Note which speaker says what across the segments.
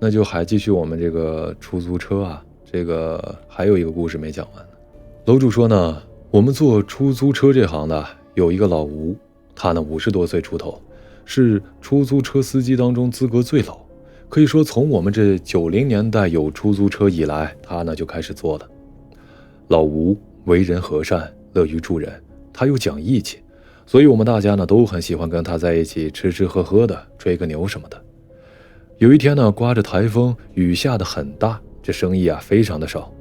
Speaker 1: 那就还继续我们这个出租车啊，这个还有一个故事没讲完呢。楼主说呢，我们做出租车这行的有一个老吴，他呢50多岁出头，是出租车司机当中资格最老，可以说从我们这90年代有出租车以来，他呢就开始做了。老吴为人和善，乐于助人，他又讲义气，所以我们大家呢都很喜欢跟他在一起吃吃喝喝的，吹个牛什么的。有一天呢，刮着台风，雨下得很大，这生意啊非常的少。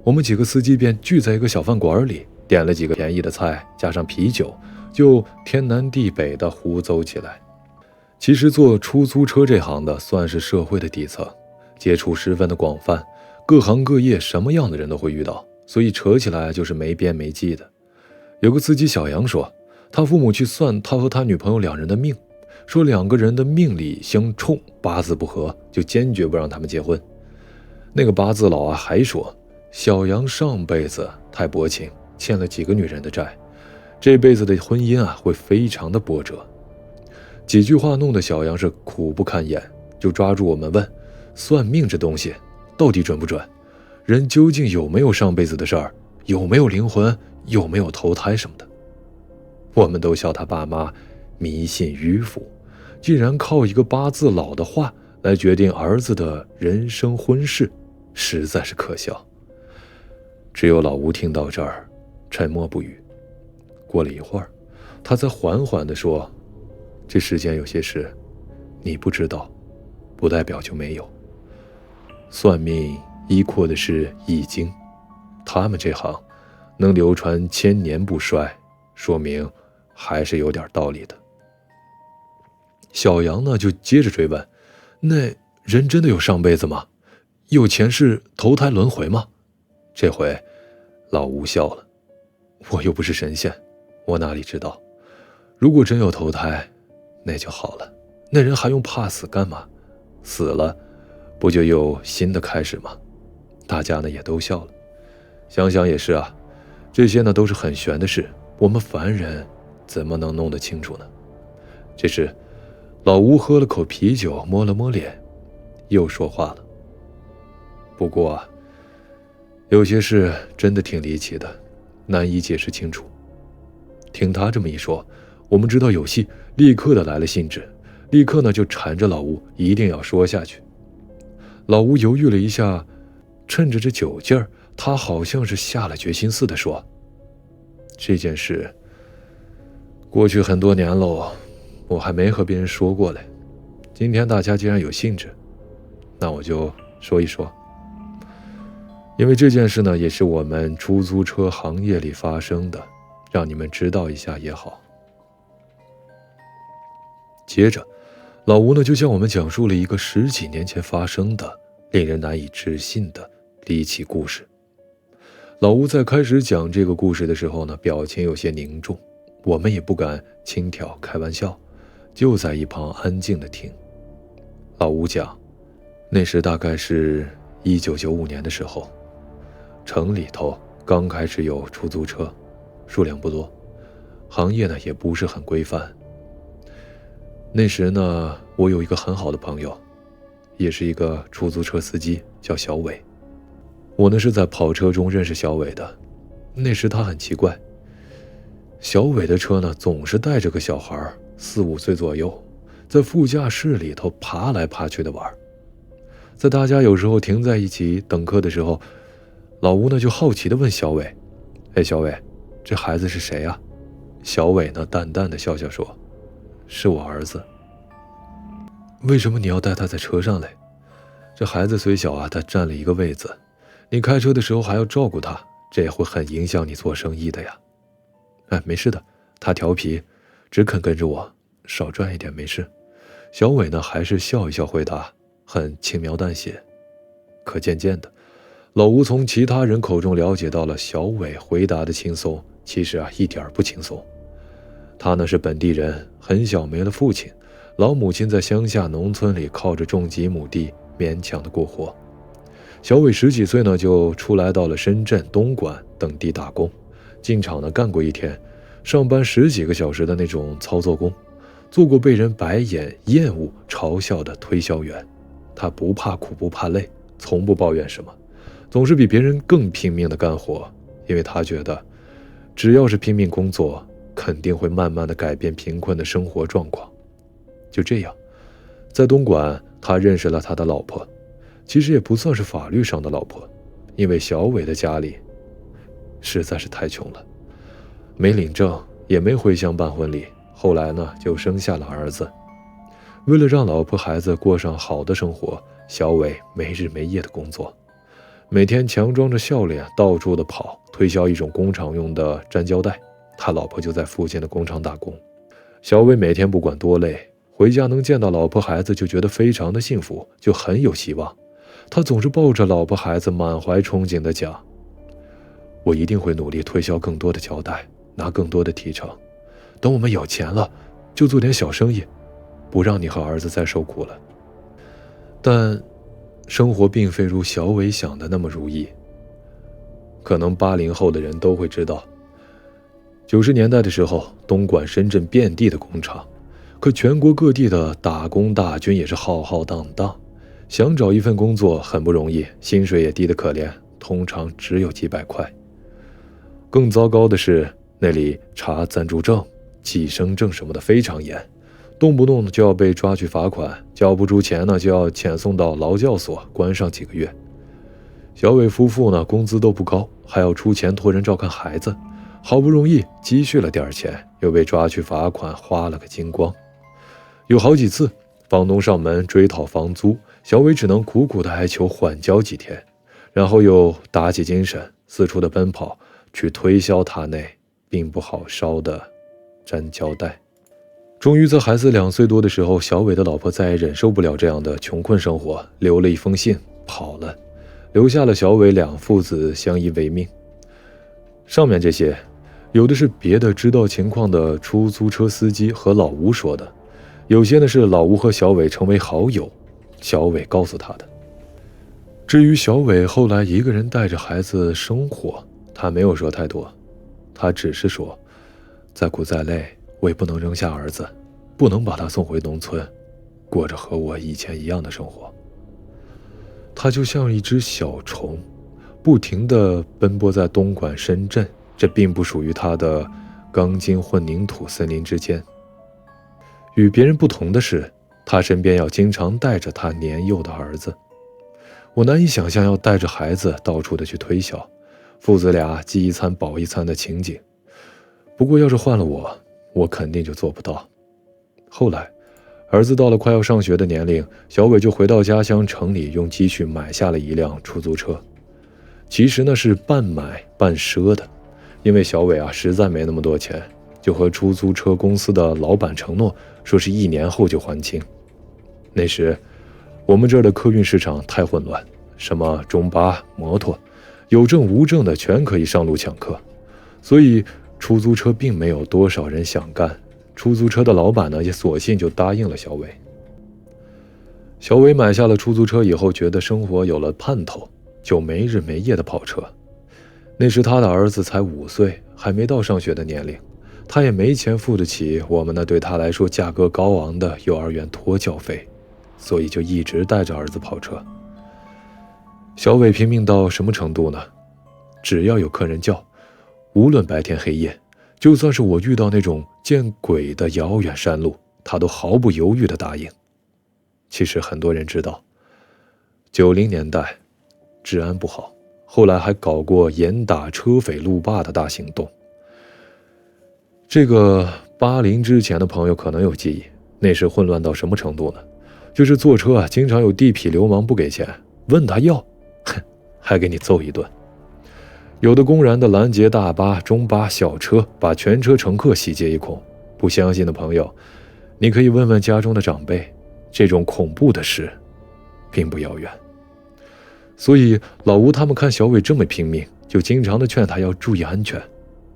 Speaker 1: 我们几个司机便聚在一个小饭馆里，点了几个便宜的菜，加上啤酒，就天南地北的胡诌起来。其实做出租车这行的算是社会的底层，接触十分的广泛，各行各业什么样的人都会遇到，所以扯起来就是没边没际的。有个司机小杨说，他父母去算他和他女朋友2人的命，说2个人的命理相冲，八字不合，就坚决不让他们结婚。那个八字佬啊还说，小杨上辈子太薄情，欠了几个女人的债，这辈子的婚姻啊会非常的波折。几句话弄得小杨是苦不堪言，就抓住我们问，算命这东西到底准不准？人究竟有没有上辈子的事儿？有没有灵魂？有没有投胎什么的？我们都笑他爸妈迷信迂腐，竟然靠一个八字佬的话来决定儿子的人生婚事，实在是可笑。只有老吴听到这儿沉默不语。过了一会儿，他才缓缓地说，这世间有些事你不知道，不代表就没有。算命依靠的是易经，他们这行能流传1000年不衰，说明还是有点道理的。小杨呢就接着追问，那人真的有上辈子吗？有前世投胎轮回吗？这回老吴笑了，我又不是神仙，我哪里知道？如果真有投胎，那就好了，那人还用怕死干嘛？死了不就有新的开始吗？大家呢也都笑了。想想也是啊，这些呢都是很玄的事，我们凡人怎么能弄得清楚呢？这时老吴喝了口啤酒，摸了摸脸，又说话了。不过啊，有些事真的挺离奇的，难以解释清楚。听他这么一说，我们知道有戏，立刻的来了兴致，立刻呢就缠着老吴一定要说下去。老吴犹豫了一下，趁着这酒劲儿，他好像是下了决心似的说，这件事过去很多年喽，我还没和别人说过嘞。今天大家既然有兴致，那我就说一说。因为这件事呢，也是我们出租车行业里发生的，让你们知道一下也好。接着，老吴呢就向我们讲述了一个10几年前发生的令人难以置信的离奇故事。老吴在开始讲这个故事的时候呢，表情有些凝重，我们也不敢轻佻开玩笑，就在一旁安静地听。老吴讲，那时大概是1995年的时候，城里头刚开始有出租车，数量不多，行业呢也不是很规范。那时呢，我有一个很好的朋友，也是一个出租车司机，叫小伟。我呢是在跑车中认识小伟的。那时他很奇怪，小伟的车呢总是带着个小孩，4、5岁左右，在副驾驶里头爬来爬去的玩。在大家有时候停在一起等课的时候，老吴呢就好奇地问小伟，哎，小伟，这孩子是谁啊？小伟呢淡淡的笑笑说，是我儿子。为什么你要带他在车上嘞？这孩子虽小啊，他占了一个位子，你开车的时候还要照顾他，这也会很影响你做生意的呀。哎，没事的，他调皮，只肯跟着我，少赚一点没事。小伟呢还是笑一笑回答，很轻描淡写。可渐渐的，老吴从其他人口中了解到了小伟回答的轻松，其实啊一点不轻松。他呢是本地人，很小没了父亲，老母亲在乡下农村里靠着种几亩地勉强的过活。小伟10几岁呢就出来到了深圳、东莞等地打工，进厂呢干过一天，上班10几个小时的那种操作工，做过被人白眼、厌恶、嘲笑的推销员。他不怕苦不怕累，从不抱怨什么，总是比别人更拼命地干活，因为他觉得只要是拼命工作，肯定会慢慢地改变贫困的生活状况。就这样，在东莞他认识了他的老婆，其实也不算是法律上的老婆，因为小伟的家里实在是太穷了，没领证也没回乡办婚礼，后来呢就生下了儿子。为了让老婆孩子过上好的生活，小伟没日没夜的工作，每天强装着笑脸到处的跑，推销一种工厂用的粘胶带，他老婆就在附近的工厂打工。小伟每天不管多累，回家能见到老婆孩子就觉得非常的幸福，就很有希望。他总是抱着老婆孩子满怀憧憬地讲，我一定会努力推销更多的胶带，拿更多的提成，等我们有钱了就做点小生意，不让你和儿子再受苦了。但生活并非如小伟想的那么如意。可能80后的人都会知道，90年代的时候，东莞、深圳遍地的工厂，可全国各地的打工大军也是浩浩荡荡，想找一份工作很不容易，薪水也低得可怜，通常只有几百块。更糟糕的是，那里查暂住证、计生证什么的非常严，动不动就要被抓去罚款，交不出钱呢就要遣送到劳教所关上几个月。小伟夫妇呢工资都不高，还要出钱托人照看孩子，好不容易积蓄了点钱，又被抓去罚款，花了个精光。有好几次房东上门追讨房租，小伟只能苦苦的哀求缓交几天，然后又打起精神四处的奔跑，去推销他那并不好烧的粘胶带。终于在孩子2岁多的时候，小伟的老婆再也忍受不了这样的穷困生活，留了一封信跑了，留下了小伟2父子相依为命。上面这些有的是别的知道情况的出租车司机和老吴说的，有些呢是老吴和小伟成为好友，小伟告诉他的。至于小伟后来一个人带着孩子生活，他没有说太多，他只是说再苦再累我也不能扔下儿子，不能把他送回农村，过着和我以前一样的生活。他就像一只小虫，不停地奔波在东莞、深圳，这并不属于他的钢筋混凝土森林之间。与别人不同的是，他身边要经常带着他年幼的儿子。我难以想象要带着孩子到处的去推销，父子俩饥一餐饱一餐的情景。不过要是换了我肯定就做不到。后来儿子到了快要上学的年龄，小伟就回到家乡城里，用积蓄买下了一辆出租车。其实呢是半买半赊的，因为小伟实在没那么多钱，就和出租车公司的老板承诺，说是1年后就还清。那时我们这儿的客运市场太混乱，什么中巴、摩托，有证无证的全可以上路抢客，所以出租车并没有多少人想干。出租车的老板呢也索性就答应了小伟。小伟买下了出租车以后，觉得生活有了盼头，就没日没夜的跑车。那时他的儿子才5岁，还没到上学的年龄，他也没钱付得起我们那对他来说价格高昂的幼儿园托教费，所以就一直带着儿子跑车。小伟拼命到什么程度呢？只要有客人叫，无论白天黑夜，就算是我遇到那种见鬼的遥远山路，他都毫不犹豫地答应。其实很多人知道，90年代治安不好，后来还搞过严打车匪路霸的大行动。这个80之前的朋友可能有记忆，那时混乱到什么程度呢？就是坐车经常有地痞流氓不给钱，问他要，还给你揍一顿。有的公然的拦截大巴、中巴、小车，把全车乘客洗劫一空。不相信的朋友，你可以问问家中的长辈，这种恐怖的事并不遥远。所以老吴他们看小伟这么拼命，就经常的劝他要注意安全。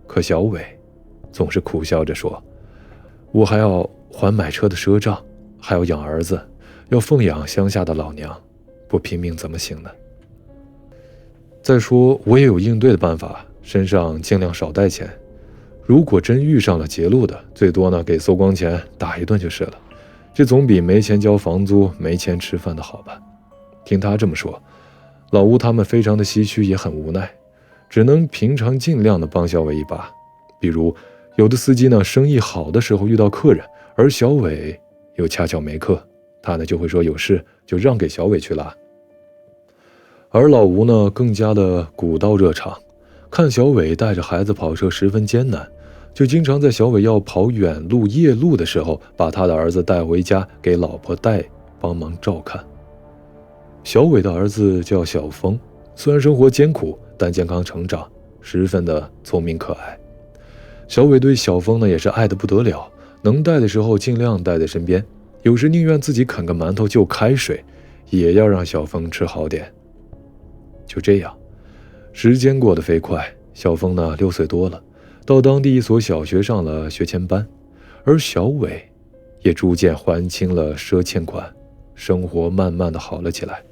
Speaker 1: 可小伟总是苦笑着说，我还要还买车的赊账，还要养儿子，要奉养乡下的老娘，不拼命怎么行呢？再说我也有应对的办法，身上尽量少带钱，如果真遇上了劫路的，最多呢给搜光钱打一顿就是了，这总比没钱交房租没钱吃饭的好吧。听他这么说，老吴他们非常的唏嘘，也很无奈，只能平常尽量的帮小伟一把。比如有的司机呢，生意好的时候遇到客人，而小伟又恰巧没课，他呢就会说有事就让给小伟去拉。而老吴呢更加的古道热肠，看小伟带着孩子跑车十分艰难，就经常在小伟要跑远路夜路的时候，把他的儿子带回家给老婆带帮忙照看。小伟的儿子叫小峰，虽然生活艰苦，但健康成长，十分的聪明可爱。小伟对小峰呢也是爱得不得了，能带的时候尽量带在身边，有时宁愿自己啃个馒头就开水，也要让小峰吃好点。就这样，时间过得飞快，小峰呢6岁多了，到当地一所小学上了学前班，而小伟也逐渐还清了赊欠款，生活慢慢的好了起来。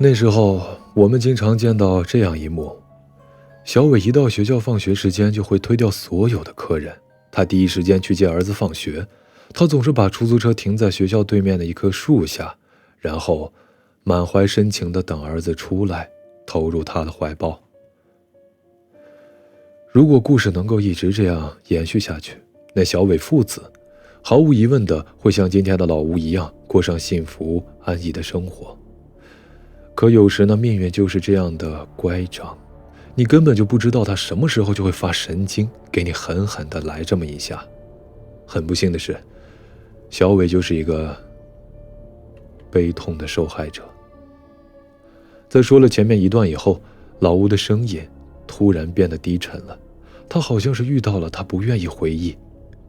Speaker 1: 那时候我们经常见到这样一幕，小伟一到学校放学时间就会推掉所有的客人，他第一时间去接儿子放学。他总是把出租车停在学校对面的一棵树下，然后满怀深情地等儿子出来，投入他的怀抱。如果故事能够一直这样延续下去，那小伟父子毫无疑问的会像今天的老吴一样，过上幸福安逸的生活。可有时呢，命运就是这样的乖张，你根本就不知道他什么时候就会发神经，给你狠狠的来这么一下。很不幸的是，小伟就是一个悲痛的受害者。在说了前面一段以后，老吴的声音突然变得低沉了，他好像是遇到了他不愿意回忆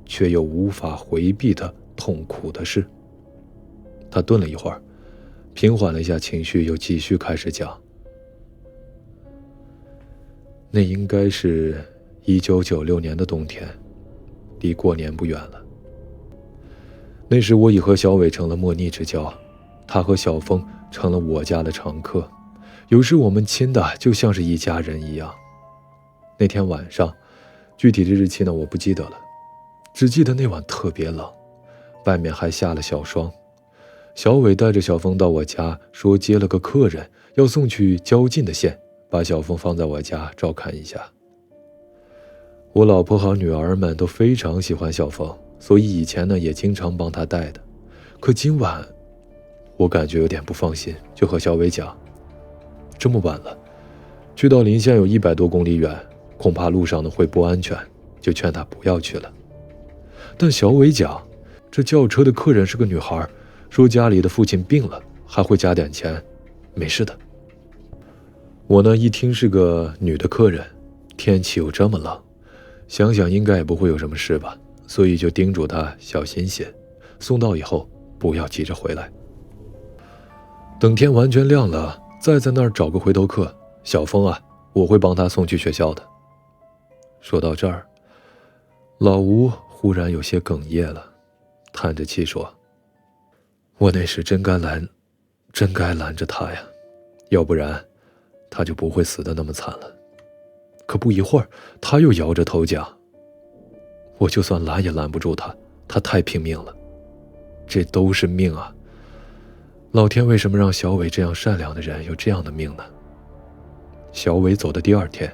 Speaker 1: 却又无法回避的痛苦的事。他顿了一会儿，平缓了一下情绪，又继续开始讲。那应该是1996年的冬天，离过年不远了。那时我已和小伟成了莫逆之交，他和小峰成了我家的常客，有时我们亲的就像是一家人一样。那天晚上，具体的日期呢我不记得了，只记得那晚特别冷，外面还下了小霜。小伟带着小峰到我家，说接了个客人，要送去交近的县，把小峰放在我家照看一下。我老婆和女儿们都非常喜欢小峰，所以以前呢也经常帮他带的。可今晚我感觉有点不放心，就和小伟讲，这么晚了，去到临县有100多公里远，恐怕路上呢会不安全，就劝他不要去了。但小伟讲，这叫车的客人是个女孩，说家里的父亲病了，还会加点钱，没事的。我呢一听是个女的客人，天气又这么冷，想想应该也不会有什么事吧，所以就叮嘱她小心些，送到以后不要急着回来。等天完全亮了，再在那儿找个回头客，小峰啊，我会帮他送去学校的。说到这儿，老吴忽然有些哽咽了，叹着气说，我那时真该拦着他呀，要不然他就不会死得那么惨了。可不一会儿，他又摇着头讲，我就算拦也拦不住他，他太拼命了，这都是命啊。老天为什么让小伟这样善良的人有这样的命呢？小伟走的第2天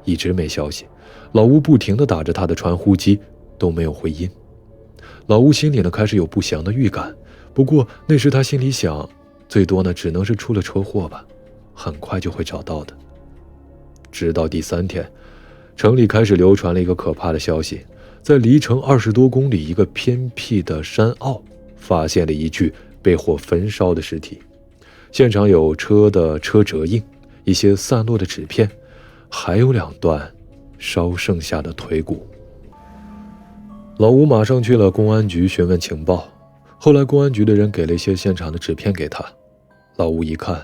Speaker 1: 一直没消息，老吴不停地打着他的传呼机，都没有回音。老吴心里呢开始有不祥的预感，不过那时他心里想，最多呢只能是出了车祸吧，很快就会找到的。直到第3天，城里开始流传了一个可怕的消息，在离城20多公里一个偏僻的山坳发现了一具被火焚烧的尸体，现场有车的车辙印，一些散落的纸片，还有2段烧剩下的腿骨。老吴马上去了公安局询问情报，后来公安局的人给了一些现场的纸片给他，老吴一看，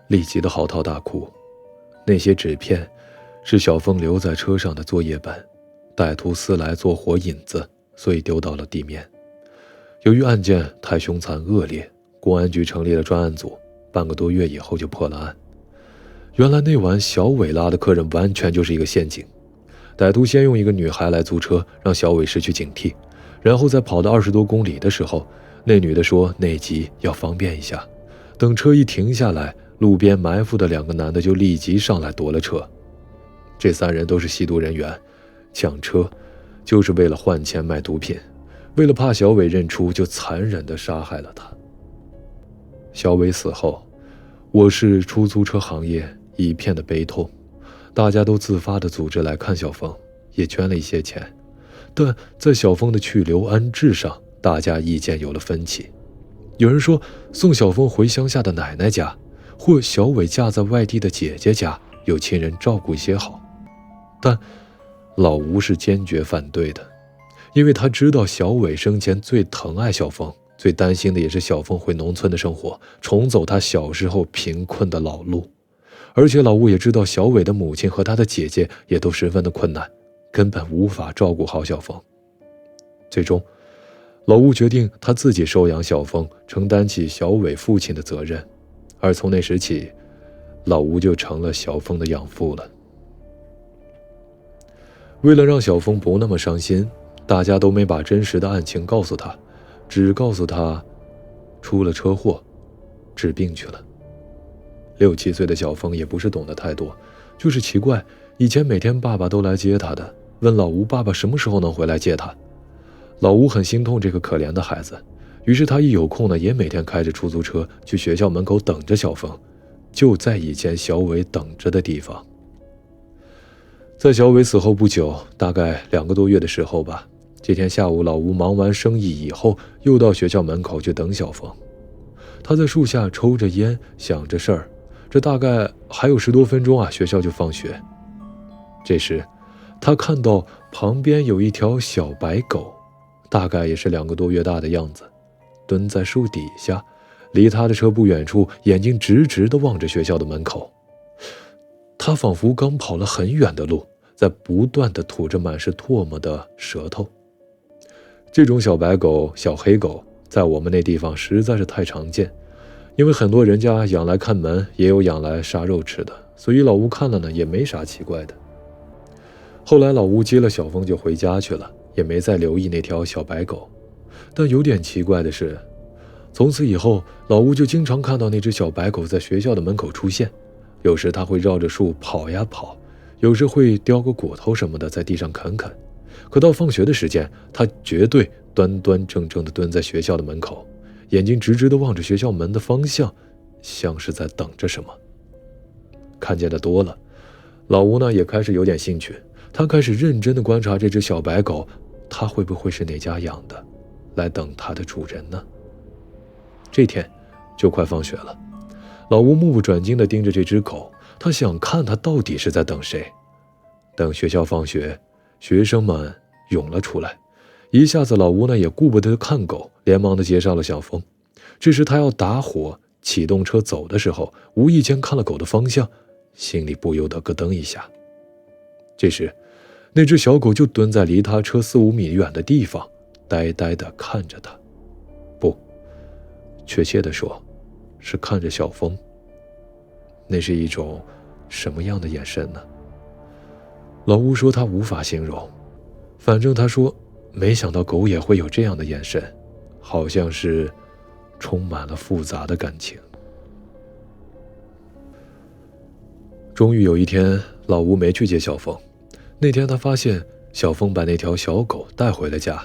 Speaker 1: 立即的嚎啕大哭。那些纸片是小峰留在车上的作业本，歹徒撕来做火引子，所以丢到了地面。由于案件太凶残恶劣，公安局成立了专案组，半个多月以后就破了案。原来那晚小伟拉的客人完全就是一个陷阱，歹徒先用一个女孩来租车，让小伟失去警惕，然后在跑到20多公里的时候，那女的说内急要方便一下，等车一停下来，路边埋伏的2个男的就立即上来夺了车。这3人都是吸毒人员，抢车就是为了换钱买毒品，为了怕小伟认出，就残忍地杀害了他。小伟死后，我市出租车行业一片的悲痛，大家都自发地组织来看小峰，也捐了一些钱。但在小峰的去留安置上，大家意见有了分歧。有人说送小峰回乡下的奶奶家，或小伟嫁在外地的姐姐家，有亲人照顾些好。但老吴是坚决反对的，因为他知道小伟生前最疼爱小峰，最担心的也是小峰回农村的生活，重走他小时候贫困的老路。而且老吴也知道小伟的母亲和他的姐姐也都十分的困难，根本无法照顾好小峰。最终老吴决定他自己收养小峰，承担起小伟父亲的责任。而从那时起，老吴就成了小峰的养父了。为了让小峰不那么伤心，大家都没把真实的案情告诉他，只告诉他出了车祸，治病去了。6、7岁的小峰也不是懂得太多，就是奇怪，以前每天爸爸都来接他的，问老吴爸爸什么时候能回来接他。老吴很心痛这个可怜的孩子，于是他一有空呢，也每天开着出租车去学校门口等着小峰，就在以前小伟等着的地方。在小伟死后不久，大概2个多月的时候吧，这天下午老吴忙完生意以后，又到学校门口去等小峰。他在树下抽着烟，想着事儿，这大概还有10多分钟啊，学校就放学。这时他看到旁边有一条小白狗，大概也是2个多月大的样子，蹲在树底下，离他的车不远处，眼睛直直地望着学校的门口。他仿佛刚跑了很远的路，在不断地吐着满是唾沫的舌头。这种小白狗、小黑狗在我们那地方实在是太常见，因为很多人家养来看门，也有养来杀肉吃的，所以老吴看了呢也没啥奇怪的。后来老吴接了小峰就回家去了，也没再留意那条小白狗。但有点奇怪的是，从此以后老吴就经常看到那只小白狗在学校的门口出现，有时他会绕着树跑呀跑，有时会叼个骨头什么的在地上啃啃。可到放学的时间，他绝对端端正正地蹲在学校的门口，眼睛直直地望着学校门的方向，像是在等着什么。看见的多了，老吴呢也开始有点兴趣，他开始认真地观察这只小白狗，它会不会是哪家养的，来等它的主人呢？这天就快放学了，老吴目不转睛地盯着这只狗，他想看它到底是在等谁。等学校放学，学生们涌了出来，一下子老吴呢也顾不得看狗，连忙地接上了小峰。这时他要打火启动车走的时候，无意间看了狗的方向，心里不由得咯噔一下。这时那只小狗就蹲在离他车4、5米远的地方，呆呆地看着他，不，确切地说是看着小峰。那是一种什么样的眼神呢？老吴说他无法形容，反正他说没想到狗也会有这样的眼神，好像是充满了复杂的感情。终于有一天，老吴没去接小峰。那天他发现小峰把那条小狗带回了家，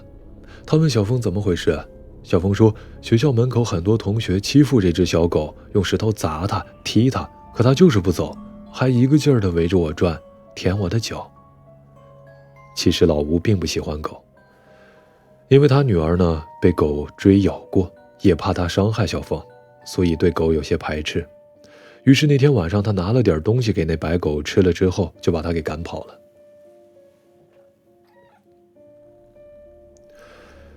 Speaker 1: 他问小峰怎么回事，小峰说学校门口很多同学欺负这只小狗，用石头砸它踢它，可它就是不走，还一个劲儿地围着我转，舔我的脚。其实老吴并不喜欢狗，因为他女儿呢被狗追咬过，也怕它伤害小峰，所以对狗有些排斥。于是那天晚上他拿了点东西给那白狗吃了之后，就把它给赶跑了。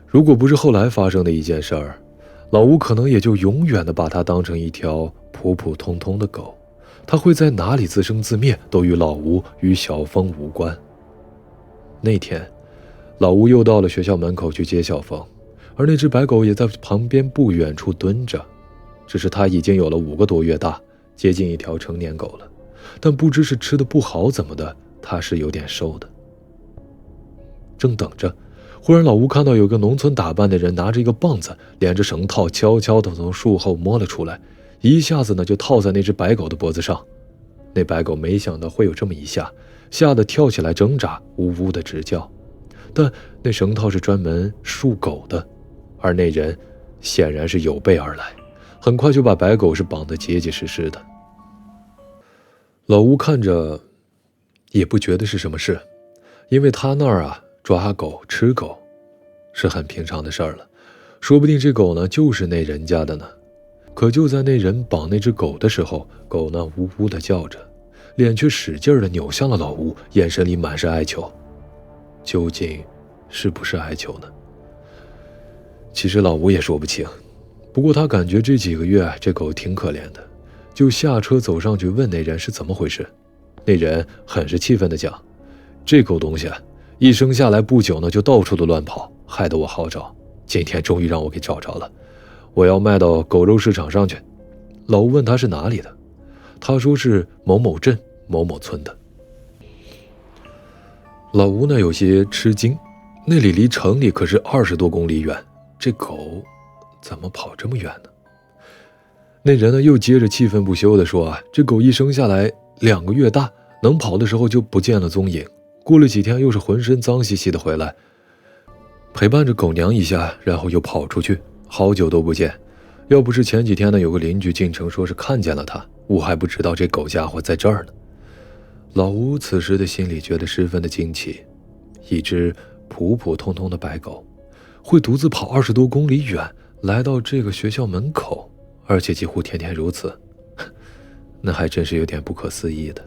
Speaker 1: 如果不是后来发生的一件事儿，老吴可能也就永远地把它当成一条普普通通的狗，它会在哪里自生自灭，都与老吴与小峰无关。那天老吴又到了学校门口去接小峰，而那只白狗也在旁边不远处蹲着，只是它已经有了5个多月大，接近一条成年狗了，但不知是吃的不好怎么的，它是有点瘦的。正等着，忽然老吴看到有个农村打扮的人拿着一个棒子，连着绳套，悄悄地从树后摸了出来，一下子呢就套在那只白狗的脖子上。那白狗没想到会有这么一下，吓得跳起来挣扎，呜呜的直叫。但那绳套是专门束狗的，而那人显然是有备而来，很快就把白狗是绑得结结实实的。老吴看着也不觉得是什么事，因为他那儿啊抓狗吃狗是很平常的事儿了，说不定这狗呢就是那人家的呢。可就在那人绑那只狗的时候，狗呢呜呜地叫着，脸却使劲地扭向了老吴，眼神里满是哀求。究竟是不是哀求呢？其实老吴也说不清，不过他感觉这几个月这狗挺可怜的，就下车走上去问那人是怎么回事。那人很是气愤地讲，这狗东西一生下来不久呢就到处都乱跑，害得我好找，今天终于让我给找着了，我要卖到狗肉市场上去。老吴问他是哪里的，他说是某某镇某某村的。老吴呢有些吃惊，那里离城里可是20多公里远，这狗怎么跑这么远呢？那人呢又接着气愤不休地说这狗一生下来2个月大，能跑的时候就不见了踪影，过了几天又是浑身脏兮兮的回来，陪伴着狗娘一下，然后又跑出去，好久都不见。要不是前几天呢有个邻居进城说是看见了他，我还不知道这狗家伙在这儿呢。老吴此时的心里觉得十分的惊奇，一只普普通通的白狗会独自跑20多公里远来到这个学校门口，而且几乎天天如此，那还真是有点不可思议的。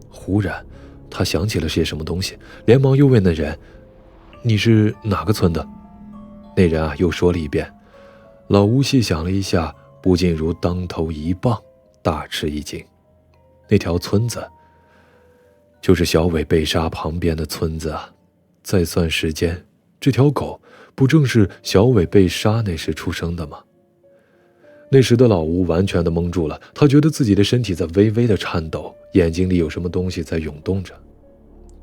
Speaker 1: 忽然他想起了些什么东西，连忙又问那人，你是哪个村的？那人又说了一遍。老吴细想了一下，不禁如当头一棒，大吃一惊。那条村子就是小伟被杀旁边的村子啊！再算时间，这条狗不正是小伟被杀那时出生的吗？那时的老吴完全的懵住了，他觉得自己的身体在微微的颤抖，眼睛里有什么东西在涌动着。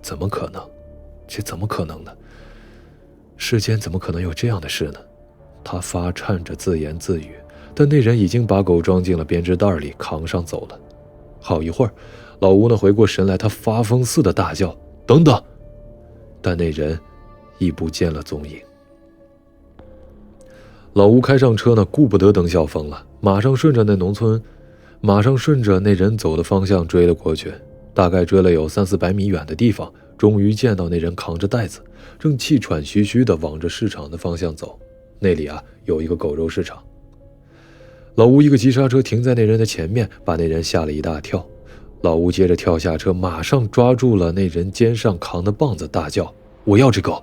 Speaker 1: 怎么可能？这怎么可能呢？世间怎么可能有这样的事呢？他发颤着自言自语，但那人已经把狗装进了编织袋里扛上走了。好一会儿，老吴呢回过神来，他发疯似的大叫，等等！但那人已不见了踪影。老吴开上车呢，顾不得等小峰了，马上顺着那人走的方向追了过去。大概追了有300-400米远的地方，终于见到那人扛着袋子，正气喘吁吁地往着市场的方向走。那里有一个狗肉市场。老吴一个急刹车停在那人的前面，把那人吓了一大跳。老吴接着跳下车，马上抓住了那人肩上扛的棒子，大叫，我要这狗！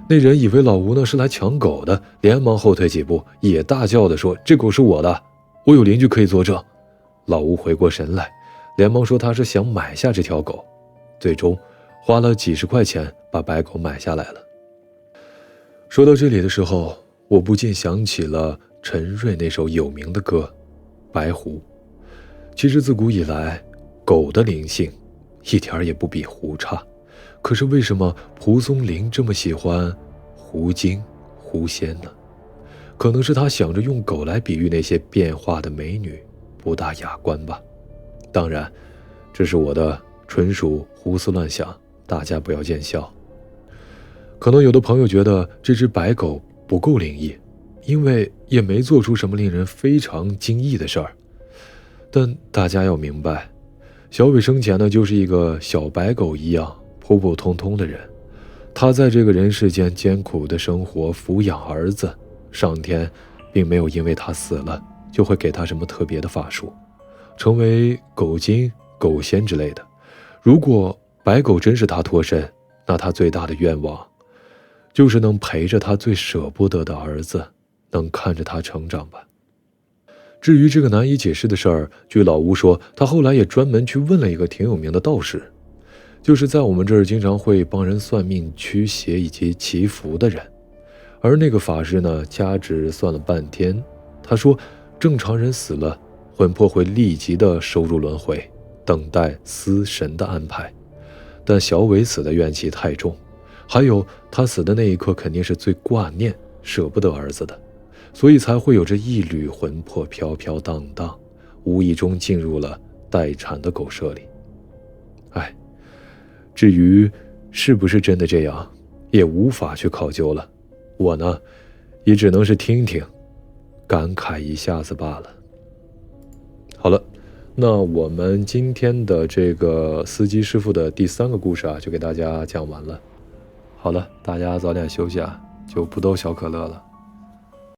Speaker 1: 那人以为老吴呢是来抢狗的，连忙后退几步，也大叫地说，这狗是我的，我有邻居可以作证。老吴回过神来，连忙说他是想买下这条狗，最终花了几十块钱把白狗买下来了。说到这里的时候，我不禁想起了陈瑞那首有名的歌《白狐》。其实自古以来，狗的灵性一点也不比狐差，可是为什么蒲松龄这么喜欢狐精狐仙呢？可能是他想着用狗来比喻那些变化的美女，不大雅观吧。当然，这是我的纯属胡思乱想，大家不要见笑。可能有的朋友觉得这只白狗不够灵异，因为也没做出什么令人非常惊异的事儿。但大家要明白，小伟生前呢就是一个小白狗一样普普通通的人，他在这个人世间艰苦的生活，抚养儿子，上天并没有因为他死了就会给他什么特别的法术，成为狗精狗仙之类的。如果白狗真是他脱身，那他最大的愿望就是能陪着他最舍不得的儿子，能看着他成长吧。至于这个难以解释的事儿，据老吴说，他后来也专门去问了一个挺有名的道士，就是在我们这儿经常会帮人算命驱邪以及祈福的人。而那个法师呢，掐指算了半天，他说正常人死了，魂魄会立即的收入轮回，等待司神的安排。但小伟死的怨气太重，还有他死的那一刻肯定是最挂念、舍不得儿子的，所以才会有这一缕魂魄飘飘荡荡，无意中进入了待产的狗舍里。哎，至于是不是真的这样，也无法去考究了。我呢，也只能是听听，感慨一下子罢了。好了，那我们今天的这个司机师傅的第3个故事啊，就给大家讲完了。好了，大家早点休息啊，就不逗小可乐了。